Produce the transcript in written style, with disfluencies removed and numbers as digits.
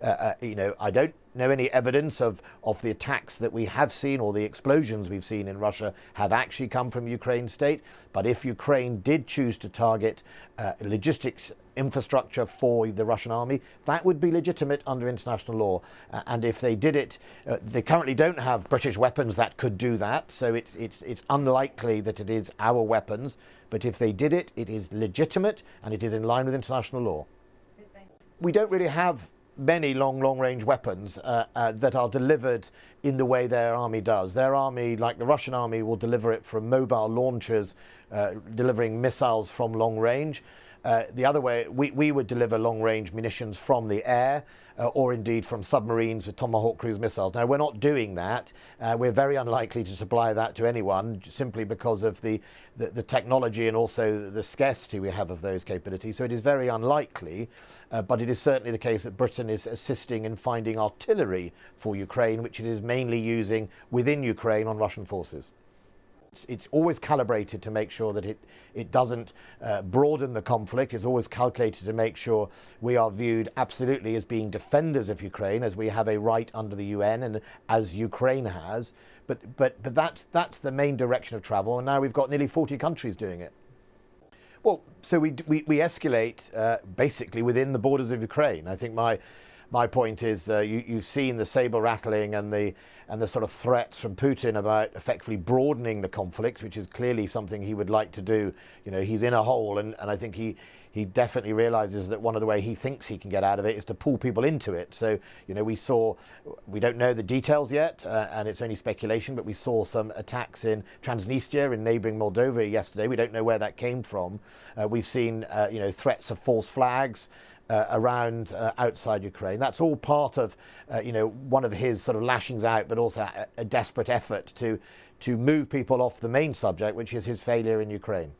I don't know any evidence of the attacks that we have seen or the explosions we've seen in Russia have actually come from Ukraine state. But if Ukraine did choose to target logistics infrastructure for the Russian army, that would be legitimate under international law. And if they did it, they currently don't have British weapons that could do that, so it's unlikely that it is our weapons. But if they did it, it is legitimate and it is in line with international law. We don't really have many long-range weapons that are delivered in the way their army does. Their army, like the Russian army, will deliver it from mobile launchers, delivering missiles from long range. The other way, we would deliver long-range munitions from the air, or indeed from submarines with Tomahawk cruise missiles. Now, we're not doing that. We're very unlikely to supply that to anyone, simply because of the technology and also the scarcity we have of those capabilities. So it is very unlikely, but it is certainly the case that Britain is assisting in finding artillery for Ukraine, which it is mainly using within Ukraine on Russian forces. It's always calibrated to make sure that it doesn't broaden the conflict. It's always calculated to make sure we are viewed absolutely as being defenders of Ukraine, as we have a right under the UN and as Ukraine has. But that's the main direction of travel, and now we've got nearly 40 countries doing it. Well, so we escalate basically within the borders of Ukraine. I think my point is you've seen the saber rattling and the sort of threats from Putin about effectively broadening the conflict, which is clearly something he would like to do. He's in a hole, and I think he definitely realizes that one of the ways he thinks he can get out of it is to pull people into it. So, we don't know the details yet, and it's only speculation, but we saw some attacks in Transnistria, in neighboring Moldova yesterday. We don't know where that came from. We've seen, threats of false flags around outside Ukraine. That's all part of, one of his sort of lashings out, but also a desperate effort to move people off the main subject, which is his failure in Ukraine.